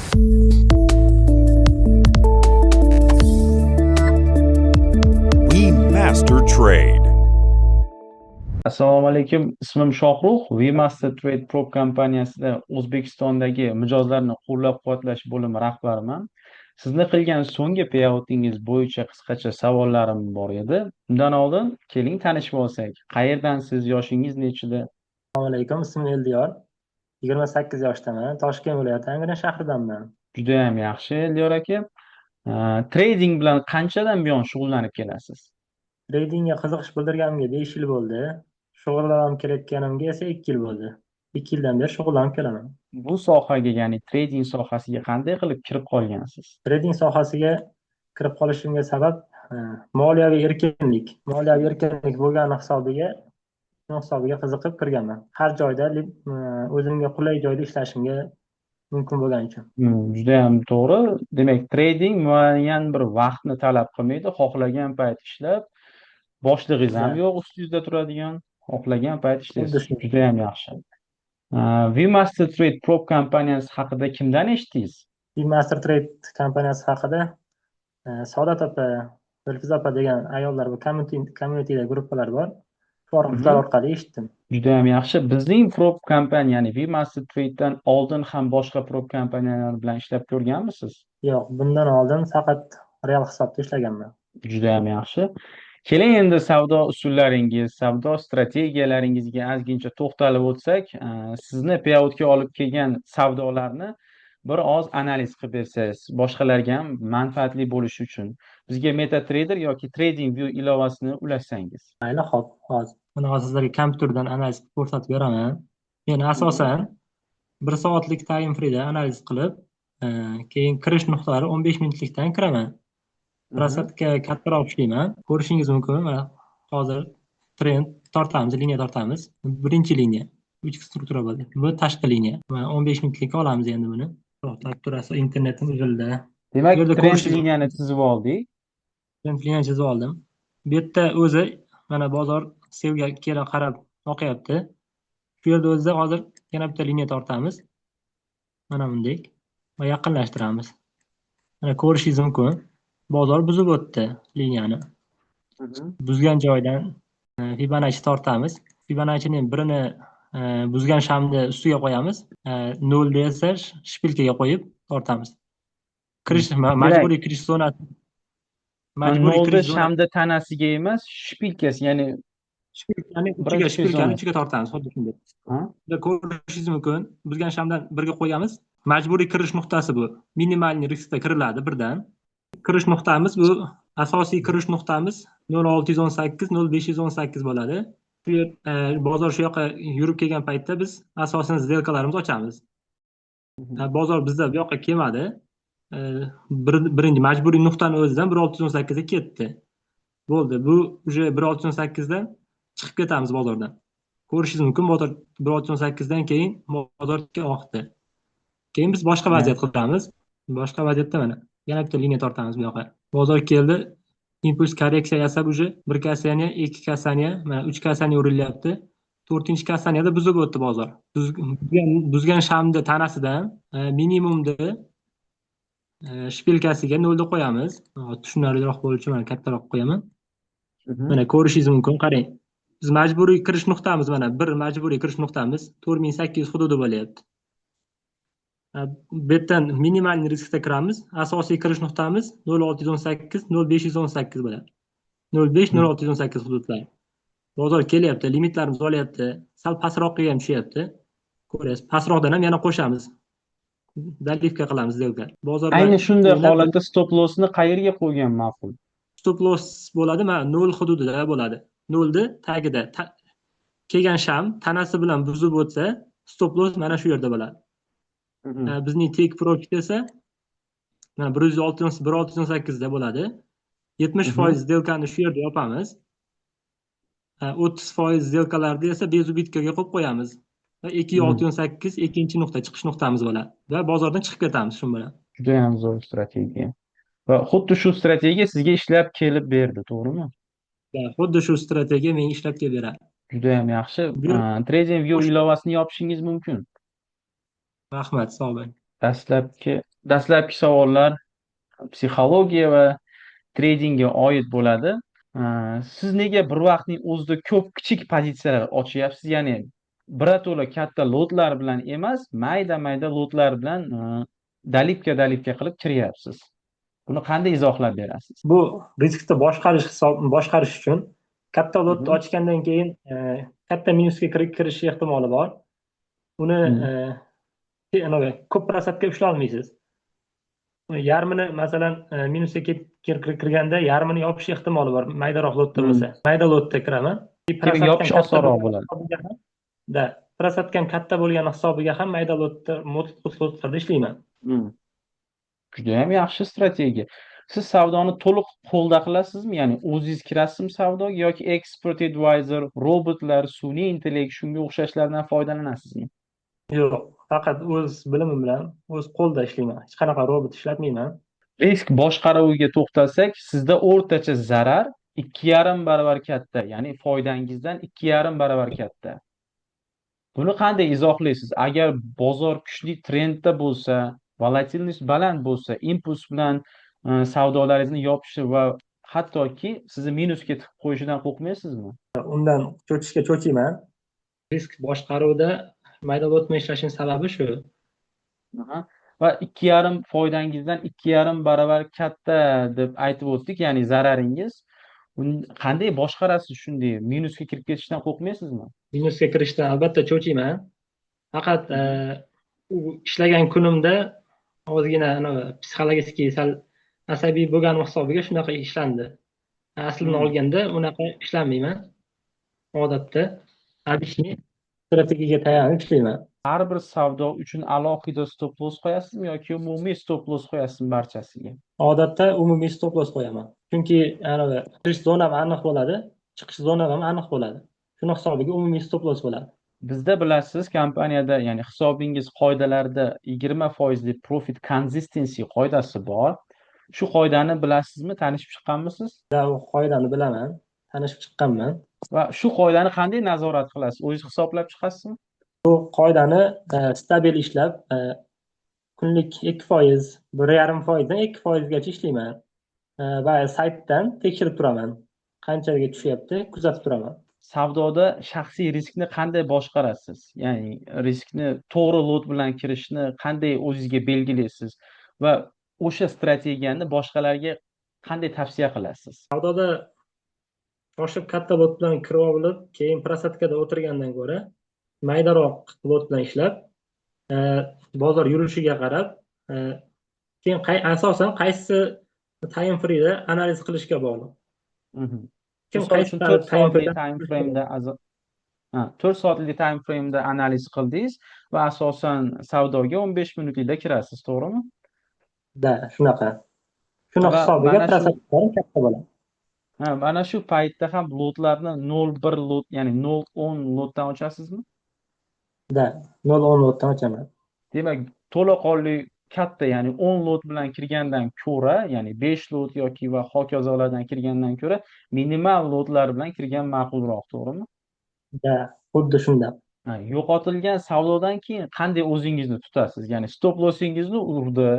We master trade. Assalomu alaykum. Ismim Shohrux. Vmaster Trade Pro kompaniyasida O'zbekistondagi mijozlarni qo'llab-quvvatlash bo'limi rahbariman. Sizni qilgan so'nggi payoutingiz bo'yicha qisqacha savollarim bor edi. Undan oldin keling tanishib olsak. Qayerdansiz? Yoshingiz nechida? Assalomu alaykum, ismim Eldiyor. 28 yoshdaman. Toshkent viloyati Angren shahridanman. Juda ham yaxshi, Eldiyor aka. Trading bilan qanchadan buyon shug'ullanib kelasiz? Tradingga qiziqish bildirganimga 5 yil bo'ldi. Shug'ullanib kelayotganimga esa 2 yil bo'ldi. 2 yildan beri shug'ullanib kelaman. Bu sohaga, ya'ni trading sohasiga qanday qilib kirib qolgansiz? Trading sohasiga kirib qolishimga sabab moliyaviy erkinlik. Moliyaviy erkinlik bo'lgani hisobiga qiziqib kirganman. Har joyda o'zimga qulay joyda ishlashimga mumkin bo'lgani uchun. Juda ham to'g'ri. Demak, trading muayyan bir vaqtni talab qilmaydi. Xohlagan payt ishlab, boshlig'ingiz ham yo'q ustingizda turadigan, xohlagan payt ishlaysiz. Juda ham yaxshi. Vmaster Trade Pro kompaniyasi haqida kimdan eshitdingiz? Vmaster Trade kompaniyasi haqida Saodat opa, Dilfiz opa degan ayollar va communityda gruppalar bor. Forumlar orqali eshitdim. Juda ham yaxshi. Bizning prop kompaniya, ya'ni Vmaster Trade'dan oldin ham boshqa prop kompaniyalar bilan ishlab ko'rganmisiz? Yo'q, bundan oldin faqat real hisobda ishlaganman. Juda ham yaxshi. Keling endi savdo usullaringiz, savdo strategiyalaringizga ozgincha to'xtalib o'tsak, sizni payoutga olib kelgan savdolarni bir oz analiz qilib bersangiz, boshqalarga ham manfaatli bo'lishi uchun. Bizga MetaTrader yoki TradingView ilovasini ulashsangiz. Mayli, xo'p, hozir. Mana hozir sizlarga kompyuterdan analiz ko'rsatib beraman. Men asosan 1 soatlik time freeda analiz qilib, keyin kirish nuqtalari 15 minutlikdan kiraman. Prostatga kattaroq ishlayman. Ko'rishingiz mumkin. Mana hozir trend tortamiz, liniya tortamiz. Birinchi liniya 3 struktura bo'ldi. Bu tashqi liniya. Mana 15 minutlikka olamiz endi buni. To'xtab turasiz, internetim uzildi. Demak, trend liniyani chizib oldik. Trend liniyani chizib oldim. Bu yerda o'zi mana bozor sevga kela qarab oqyapti. Shu yerda o'zida hozir yana bitta liniya tortamiz. Mana bunday va yaqinlashtiramiz. Mana ko'rishingiz mumkin. Bozor buzib o'tdi liniyani. Buzgan joydan Fibonacci tortamiz. Fibonaccining birini buzgan shamni ustiga qo'yamiz. 0 esa shpilkaga qo'yib tortamiz. Kirish majburiy kirish zonasi. Majburiy kirish shamda tanasiga emas, shpilkasi, ya'ni shpilkani uchiga tortamiz, xuddi shunday. Bunda ko'rishingiz mumkin. Buzgan shamdan birga qo'yamiz. Majburiy kirish nuqtasi bu. Minimalniy riskda kiriladi birdan. Kirish nuqtamiz bu asosiy kirish nuqtamiz 0618 0518 bo'ladi. Bu bozor shu yoqqa yurib kelgan paytda biz asosan сделкаlarimizni ochamiz. Bozor bizda bu yoqqa kelmadi. Birinchi majburiy nuqtani o'zidan 1618 ga ketdi. Bo'ldi. Bu uje 1618 dan chiqib ketamiz bozordan. Ko'rishingiz mumkin, bozor 1618 dan keyin bozorga oqdi. Keyin biz boshqa vaziyat qilamiz. Boshqa vaziyatda mana yana bitta liniya tortamiz bu yoqqa. Bozor keldi. Impuls korreksiya yasab uje 1 kasaniya, 2 kasaniya, mana 3 kasaniya urilyapti. 4-kasaniyada buzib o'tdi bozor. Buzgan shamni tanasidan minimumda shpilkasiga 0 da qo'yamiz. Tushunarliroq bo'lishi uchun mana kattaroq qo'yaman. Mana ko'rishingiz mumkin, qarang. Biz majburiy kirish nuqtamiz mana bir majburiy kirish nuqtamiz 4800 hududi bo'lyapti. Bu yerdan minimal riskda kiramiz. Asosiy kirish nuqtamiz 0618 0518 bo'ladi. 05 0618 hududlar. Bozor kelyapti, limitlarimiz olyapti. Sal pastroqqa ham tushyapti. Ko'rasiz, pastroqdan ham yana qo'shamiz. Dalivka qilamiz zelka. Bozor ayni shunday holatda stop lossni qayerga qo'ygan ma'qul? Stop loss bo'ladi, mana 0 hududida bo'ladi. 0 ni tagida kelgan sham tanasi bilan buzib o'tsa, stop loss mana shu yerda bo'ladi. Bizning take profit esa mana 1618 da bo'ladi. 70% сделкani shu yerda yopamiz. 30% сделкalarni esa bezubitkaga qo'yib qo'yamiz. Va 2618 ikkinchi nuqta chiqish nuqtamiz bo'ladi. Va bozordan chiqib ketamiz shu bilan. Juda ham zo'r strategiya. Va xuddi shu strategiya sizga ishlab kelib berdi, to'g'rimi? Xuddi shu strategiya menga ishlab kelib beradi. Juda ham yaxshi. TradingView ilovasini yopishingiz mumkin. Rahmat, sog' bo'ling. Dastlabki savollar psixologiya va tradingga oid bo'ladi. Siz nega bir vaqtning o'zida ko'p kichik pozitsiyalar ochyapsiz? Ya'ni birato'la katta lotlar bilan emas, mayda-mayda lotlar bilan dalibka qilib kiryapsiz. Buni qanday izohlab berasiz? Bu riskni boshqarish uchun katta lot Mhm. ochgandan keyin katta minusga kirish ehtimoli bor. Uni ko'p protsentga ushlay olmaysiz. Yarmini masalan minusga kirganda yarmini yopish ehtimoli bor maydaroq lotda bo'lsa. Mayda lotda kiraman. Demak, yopish osonroq bo'ladi. Prasatkan katta bo'lgan hisobiga ham mayda lotda lotlarda ishlayman. Judayam yaxshi strategiya. Siz savdoni to'liq qo'lda qilasizmi? Ya'ni o'zingiz kirasizmi savdoga yoki expert advisor, robotlar, sun'iy intellekt shunga o'xshashlardan foydalanasizmi? Yo'q, faqat o'z bilimim bilan o'z qo'lda ishlayman. Hech qanaqa robot ishlatmayman. Risk boshqaruviga to'xtalsak, sizda o'rtacha zarar 2,5 baravar katta, ya'ni foydangizdan 2,5 baravar katta. Buni qanday izohlaysiz? Agar bozor kuchli trendda bo'lsa, volatilность baland bo'lsa, impuls bilan savdolaringizni yopishi va hattoki sizni minusga tiqib qo'yishidan qo'rqmaysizmi? Undan cho'chiyman. Risk boshqaruvda mayda lot bilan ishlashning sababi shu. Va 2,5 foydangizdan 2,5 baravar katta deb aytib o'tdik, ya'ni zararingiz. Qanday boshqarasiz shunday minusga kirib ketishdan qo'rqmaysizmi? Minusga kirishdan albatta cho'chiyman. Faqat u ishlagan kunimda ozgina psixologik sal asabiy bo'lgan hisobiga shunaqa ishlandi. Aslini olganda unaqa ishlanmayman. Odatda обычный strategiyaga tayanib ishlayman. Har bir savdo uchun alohida stop loss qo'yasizmi yoki umumiy stop loss qo'yasizmi barchasiga? Odatda umumiy stop loss qo'yaman. Chunki kirish zonam aniq bo'ladi, chiqish zonam ham aniq bo'ladi. Shuni hisobiga umumiy stop loss bo'ladi. Bizda bilasiz, kompaniyada, ya'ni hisobingiz qoidalarida 20% profit consistency qoidasi bor. Shu qoidani bilasizmi, tanishib chiqqanmisiz? U qoidani bilaman, tanishib chiqqanman. Va shu qoidani qanday nazorat qilasiz? O'zingiz hisoblab chiqasizmi? Bu qoidani stabil ishlab, kunlik 2%, 1,5%dan 2%gacha ishlayman. Va saytdan tekshirib turaman. Qanchaga tushyapti, kuzatib turaman. Savdoda shaxsiy riskni qanday boshqarasiz? Ya'ni riskni to'g'ri lot bilan kirishni qanday o'zingizga belgilaysiz va o'sha strategiyani boshqalarga qanday tavsiya qilasiz? Savdoda shoshib katta lot bilan kirib olib, keyin prosatkada o'tirgandan ko'ra, maydaroq lot bilan ishlab, bozor yurishiga qarab, keyin asosan qaysi time free'da analiz qilishga bog'liq. Misol uchun 4 soatli time frame'da analiz qildingiz va asosan savdoga 15 minutlikda kirasiz, to'g'rimi? Shunaqa. Shuni hisobiga protsentlar katta bo'ladi. Mana shu paytda ham lotlarni 0,1 lot, ya'ni 0,10 lotdan ochasizmi? 0,10 lotdan ochaman. Demak, to'laqonli katta, ya'ni 10 lot bilan kirgandan ko'ra, ya'ni 5 lot yoki va hokazolardan kirgandan ko'ra minimal lotlar bilan kirgan ma'qulroq, to'g'rimi? Xuddi shunday. Yo'qotilgan savdodan keyin qanday o'zingizni tutasiz? Ya'ni stop lossingizni urdi,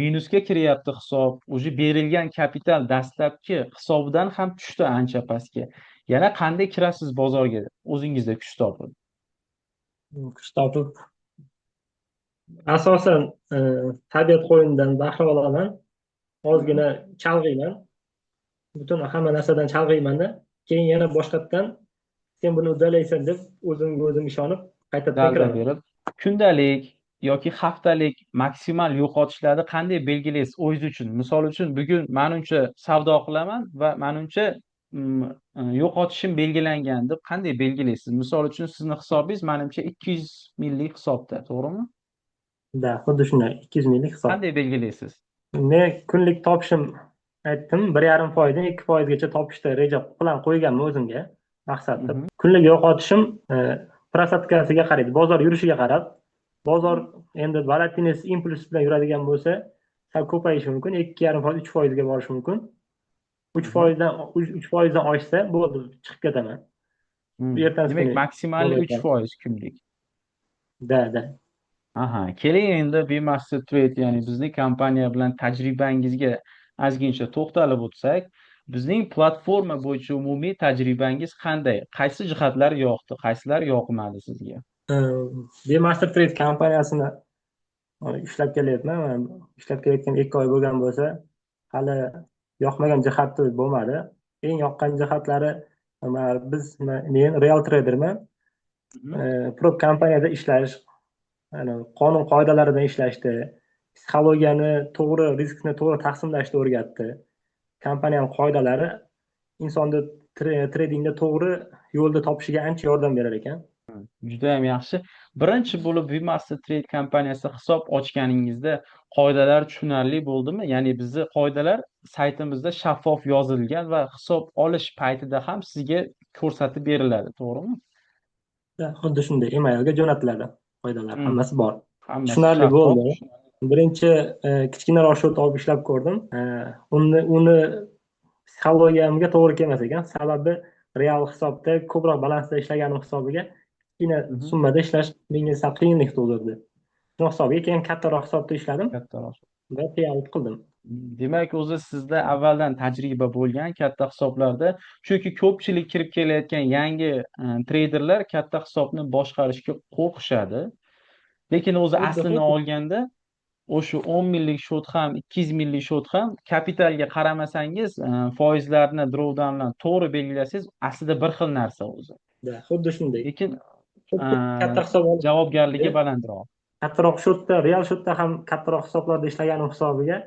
minusga kiryapti hisob, уже berilgan kapital dastlabki hisobidan ham tushdi ancha pastga. Yana qanday kirasiz bozorga o'zingizda kuch topib? Asosan tabiat qo'yinidan bahra olaman, ozgina chalg'iyman, butun hamma narsadan chalg'iyman-da, keyin yana boshqatdan sen buni uddalaysan deb o'zimga o'zim ishonib qayta takrorlayman. Kundalik yoki haftalik maksimal yo'qotishlarni qanday belgilaysiz o'zingiz uchun? Misol uchun bugun menimcha savdo qilaman va menimcha yo'qotishim belgilangan deb qanday belgilaysiz? Misol uchun sizni hisobingiz menimcha 200 minglik hisobda, to'g'rimi? Xuddi shunday 200 minglik hisob. Qanday belgilaysiz? Men kunlik topishim aytdim, 1,5%dan 2%gacha topishda reja plan qo'yganman o'zimga, maqsadda. Kunlik yo'qotishim prosatkasiga qaraydi, bozor yurishiga qarab. Bozor endi volatilность impuls bilan yuradigan bo'lsa, sal ko'payishi mumkin, 2,5%, 3% ga borishi mumkin. 3%dan oshsa, bo'ldi, chiqib ketaman. Demak, maksimali 3% kunlik. Aha, keling endi Bemaster Trade, ya'ni bizning kompaniya bilan tajribangizga ozgincha to'xtalib o'tsak, bizning platforma bo'yicha umumiy tajribangiz qanday? Qaysi jihatlar yoqdi, qaysilar yoqmadi sizga? Bemaster Trade kompaniyasini ishlab kelyapman. Man ishlab kelayotgan 2 oy bo'lgan bo'lsa, hali yoqmagan jihati bo'lmadi. Eng yoqqan jihatlari, men real traderman. Prop kompaniyada ishlash, qonun qoidalaridan ishlashdi, psixologiyani to'g'ri, riskni to'g'ri taqsimlashni o'rgatdi. Kompaniyaning qoidalari insonni tradingda to'g'ri yo'lda topishiga ancha yordam berar ekan. Judayam yaxshi. Birinchi bo'lib Bemaster Trade kompaniyasida hisob ochganingizda qoidalar tushunarli bo'ldimi? Ya'ni bizni qoidalar saytimizda shaffof yozilgan va hisob olish paytida ham sizga ko'rsatib beriladi, to'g'rimi? Xuddi shunday emailga jo'natiladi. Qoidalar hammasi bor. Hammasi Tushunarli shaffof. bo'ldi. Birinchi kichkinaroq shot olib ishlab ko'rdim. Uni psixologiyamga to'g'ri kelmas ekan. Sababi real hisobda ko'proq balansda ishlaganim hisobiga kichkina summada ishlash menga sal qiyinlik tug'dirdi. Shu hisobiga keyin kattaroq hisobda ishladim Kattaroq. va payout qildim. Demak, o'zi sizda avvaldan tajriba bo'lgan katta hisoblarda, chunki ko'pchilik kirib kelayotgan yangi treyderlar katta hisobni boshqarishga qo'rqishadi. Lekin o'zi aslini olganda o'sha 10 minglik shot ham, 200 minglik shot ham kapitalga qaramasangiz, foizlarni drawdownlarni to'g'ri belgilasangiz, aslida bir xil narsa o'zi. Xuddi shunday. Lekin katta hisob javobgarligi balandroq. Kattaroq shotda, real shotda ham kattaroq hisoblarda ishlaganim hisobiga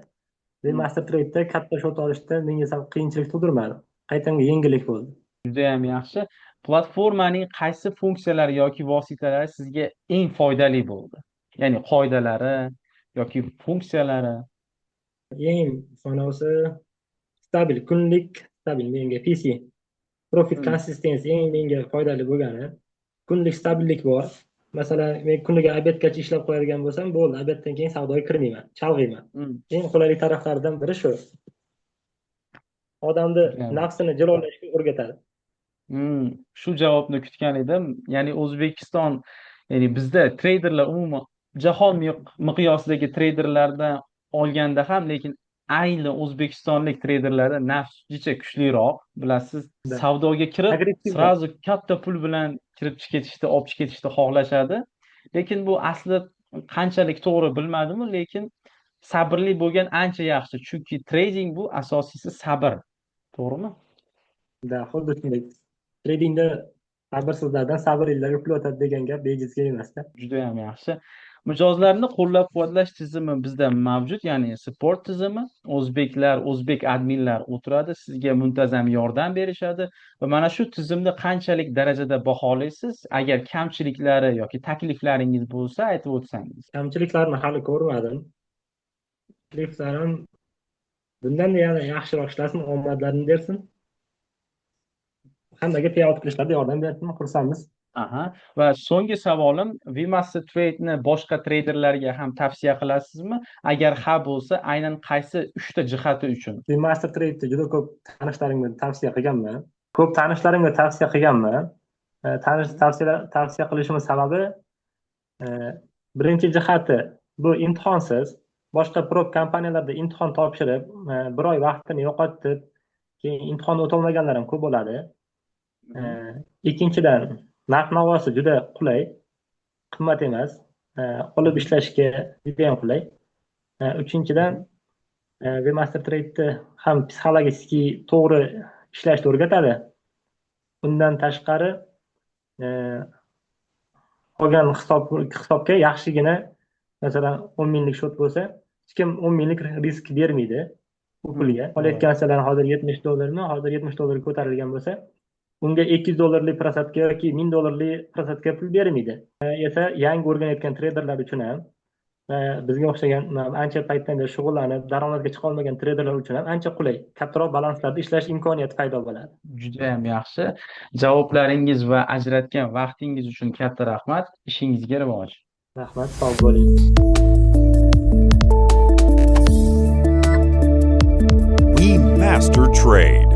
Bemaster Trade'da katta shot olishda menga sal qiyinchilik tug'dirmadi. Qaytanga yengillik bo'ldi. Judayam yaxshi. Platformaning qaysi funksiyalari yoki vositalari sizga eng foydali bo'ldi? Ya'ni qoidalari yoki funksiyalari? Eng asosi stabil, kunlik stabil menga PC. Profit consistency eng menga foydali bo'lgani. Kunlik stabillik bor. Masalan, men kuniga obedgacha ishlab qo'yadigan bo'lsam, bo'ldi, obeddan keyin savdoga kirmayman, chalg'iyman. Eng qulaylik taraflaridan biri shu. Odamni nafsini jilovlashga o'rgatadi. Shu javobni kutgan edim. Ya'ni O'zbekiston, ya'ni bizda treyderlar umuman jahon miqyosidagi treyderlardan olganda ham, lekin ayni o'zbekistonlik treyderlarda nafs juda kuchliroq. Bilasiz, savdoga kirib, srazu katta pul bilan kirib ketishni, olib ketishni xohlashadi. Lekin bu asli qanchalik to'g'ri bilmadim, lekin sabrli bo'lgan ancha yaxshi. Chunki trading bu asosiysi sabr. To'g'rimi? Xuddi shunday. Tradingda sabrsizlardan sabrlilarga pul o'tadi degan gap bejizga emasda. Juda ham yaxshi. Mijozlarni qo'llab-quvvatlash tizimi bizda mavjud, ya'ni support tizimi. O'zbeklar, o'zbek adminlar o'tiradi, sizga muntazam yordam berishadi va mana shu tizimni qanchalik darajada baholaysiz? Agar kamchiliklari yoki takliflaringiz bo'lsa, aytib o'tsangiz. Kamchiliklarni hali ko'rmadim. Takliflarim bundan yana yaxshiroq ishlasin, omadlarini bersin. Hammaga payout qilishlarda yordam berishni xursandmiz. Va so'nggi savolim, Bemaster Trade'ni boshqa treyderlarga ham tavsiya qilasizmi? Agar ha bo'lsa, aynan qaysi 3 ta jihati uchun? Bemaster Trade'ni juda ko'p tanishlarimga tavsiya qilganman. Tavsiya qilishim sababi birinchi jihati bu imtihonsiz. Boshqa prop kompaniyalarda imtihon topshirib, 1 oy vaqtini yo'qotib, keyin imtihonni o'tolmaganlar ham ko'p bo'ladi. Ikkinchidan, narx-navosi juda qulay, qimmat emas, olib ishlashga juda ham qulay. Uchinchidan, Bemaster Trade'ni ham psixologik to'g'ri ishlashni o'rgatadi. Undan tashqari, qolgan hisobga yaxshigina, masalan, 10 minglik shot bo'lsa, hech kim 10 minglik risk bermaydi bu pulga. Olayotgan hozir $70mi, hozir $70 ko'tarilgan bo'lsa, unga $200 protsentga yoki $1000 protsentga pul bermaydi. Esa yangi o'rganayotgan treyderlar uchun ham, bizga o'xshagan ancha paytdan beri shug'ullanib, daromadga chiqa olmagan treyderlar uchun ham ancha qulay, kattaroq balanslarda ishlash imkoniyati paydo bo'ladi. Juda ham yaxshi. Javoblaringiz va ajratgan vaqtingiz uchun katta rahmat. Ishingizga rivoj. Rahmat, sog' bo'ling. Bemaster Trade.